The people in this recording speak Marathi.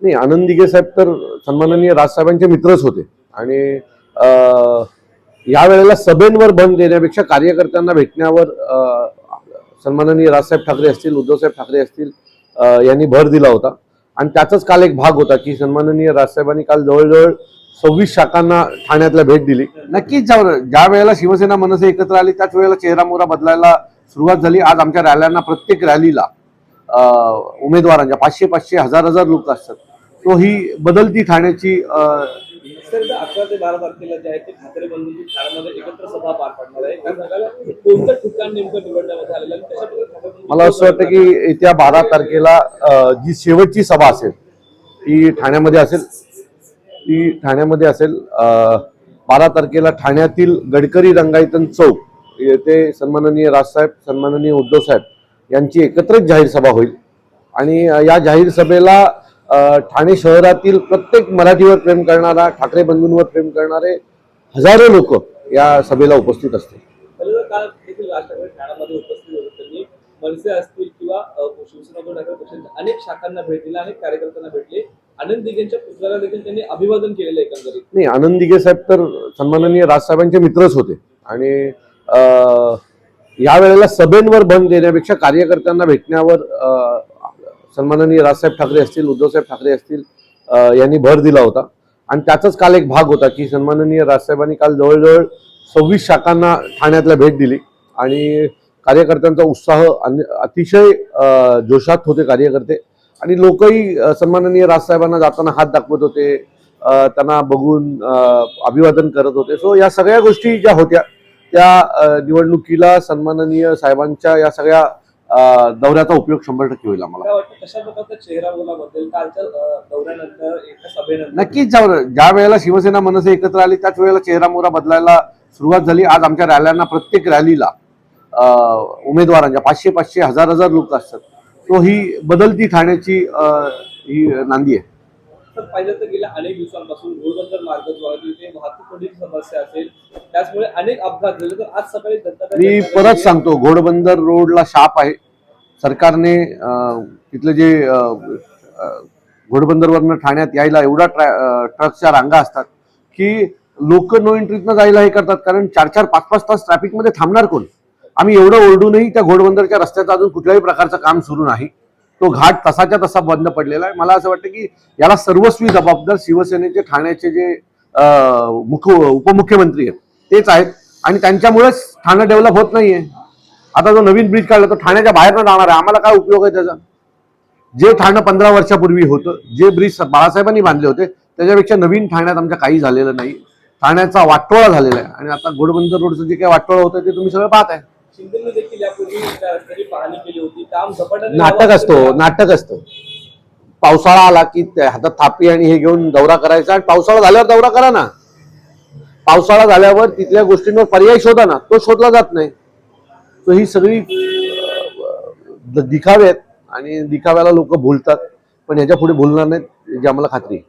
नाही, आनंद दिघे साहेब तर सन्माननीय राजसाहेबांचे मित्रच होते आणि या वेळेला सभेंवर बंद देण्यापेक्षा कार्यकर्त्यांना भेटण्यावर सन्माननीय राजसाहेब ठाकरे असतील, उद्धवसाहेब ठाकरे असतील यांनी भर दिला होता. आणि त्याचाच काल एक भाग होता की सन्माननीय राजसाहेबांनी काल जवळजवळ 26 शाखांना ठाण्यातल्या भेट दिली. नक्कीच ज्या वेळेला शिवसेना मनसे एकत्र आली त्याच वेळेला चेहरामोहरा बदलायला सुरुवात झाली. आज आमच्या रॅल्यांना, प्रत्येक रॅलीला उमेदवारांच्या 500-500, 1000-1000 लोक असतात. तो ही बदलती ठाण्याची 11 ते 12 तारखेला जे आहे ते ठाकरे बंधूंची ठाण्यामध्ये एकत्र सभा पार पडणार आहे. त्या सगळ्याला कोणतं ठिकाण नेमकं निवडण्यामध्ये आलेलं आहे त्याच्याबद्दल मला असं वाटतं की येत्या 12 तारखेला जी शेवटची सभा असेल ती ठाण्यामध्ये असेल. 12 तारखेला ठाण्यातील गडकरी रंगायतन चौक येथे सन्माननीय राजसाहेब, सन्माननीय उद्धव साहेब यांची एकत्रित जाहीर सभा होईल. आणि या जाहीर सभेला ठाणे शहरातील प्रत्येक मराठीवर प्रेम करणारा, ठाकरे बंधूंवर प्रेम करणारे हजारो लोक या सभेला उपस्थित असतील. काल देखील राज ठाकरे ठाण्यामध्ये उपस्थित होते. त्यांनी मनसे असतील किंवा शिवसेना उद्धव ठाकरे पक्षाच्या अनेक शाखांना भेट दिली, अनेक कार्यकर्त्यांना भेटले. आनंद दिघेंच्या पुतळ्याला देखील त्यांनी अभिवादन केलेलं एकंदरीत. नाही, आनंद दिघे साहेब तर सन्माननीय राजसाहेबांचे मित्रच होते आणि या वेळेला सभेंवर बंद देण्यापेक्षा कार्यकर्त्यांना भेटण्यावर सन्माननीय राजसाहेब ठाकरे असतील, उद्धवसाहेब ठाकरे असतील यांनी भर दिला होता. आणि त्याचाच काल एक भाग होता की सन्माननीय राजसाहेबांनी काल जवळजवळ 26 शाखांना ठाण्यातल्या भेट दिली आणि कार्यकर्त्यांचा उत्साह अतिशय जोशात होते कार्यकर्ते. आणि लोकही सन्माननीय राजसाहेबांना जाताना हात दाखवत होते, त्यांना बघून अभिवादन करत होते. सो या सगळ्या गोष्टी ज्या होत्या त्या निवडणुकीला सन्माननीय साहेबांच्या या सगळ्या दौऱ्याचा उपयोग 100% होईल आम्हाला. कशा प्रकारचा चेहरा बोलाबद्दल कालच्या दौऱ्यानंतर एका सभेनंतर नक्कीच ज्या वेळेला शिवसेना मनसे एकत्र आली त्याच वेळेला चेहरामोहरा बदलायला सुरुवात झाली. आज आमच्या रॅल्यांना, प्रत्येक रॅलीला उमेदवारांच्या 500-500, 1000-1000 लोक असतात. तो ही बदलती ठाण्याची ही नांदी आहे. तर पाहिलं तर गेल्या अनेक दिवसांपासून घोडबंदर मार्ग जो आहे तिथे वाहतूक कोंडीची समस्या असेल, त्याचमुळे अनेक अपघात झाले. तर आज सकाळी मी परत सांगतो, घोडबंदर रोडला शाप आहे. सरकारने तिथले जे घोडबंदरवरनं ठाण्यात यायला एवढा ट्रकच्या रांगा असतात की लोक नो एंट्रीतनं जायला हे करतात. कारण 4-4, 5-5 तास ट्रॅफिकमध्ये थांबणार कोण? आम्ही एवढं ओरडूनही त्या घोडबंदरच्या रस्त्याचं अजून कुठल्याही प्रकारचं काम सुरू नाही. तो घाट तसाच्या तसा बंद पडलेला आहे. मला असं वाटतं की याला सर्वस्वी जबाबदार शिवसेनेचे ठाण्याचे जे उपमुख्यमंत्री आहेत तेच आहेत. आणि त्यांच्यामुळेच ठाणं डेव्हलप होत नाहीये. आता जो नवीन ब्रिज काढला तो ठाण्याच्या बाहेरनं जाणार आहे. आम्हाला काय उपयोग आहे त्याचा? जे ठाणं 15 वर्षापूर्वी होतं, जे ब्रिज बाळासाहेबांनी बांधले होते त्याच्यापेक्षा नवीन ठाण्यात आमच्या काही झालेलं नाही. ठाण्याचा वाटोळा झालेला आहे. आणि आता घोडबंदर रोडचं जे काही वाटोळा होतं ते तुम्ही सगळं पाहताय. शिंदेने देखील यापूर्वी रस्त्याची पाहणी केली होती. काम झपाट्याने नाटक असतो. पावसाळा आला की हातात थापी आणि हे घेऊन दौरा करायचा. आणि पावसाळा झाल्यावर दौरा करा ना. पावसाळा झाल्यावर तिथल्या गोष्टींवर पर्याय शोधा ना. तो शोधला जात नाही. तो ही सगळी दिखावे आहेत आणि दिखाव्याला लोक भुलतात. पण ह्याच्या पुढे भुलणार नाहीत याची आम्हाला खात्री आहे.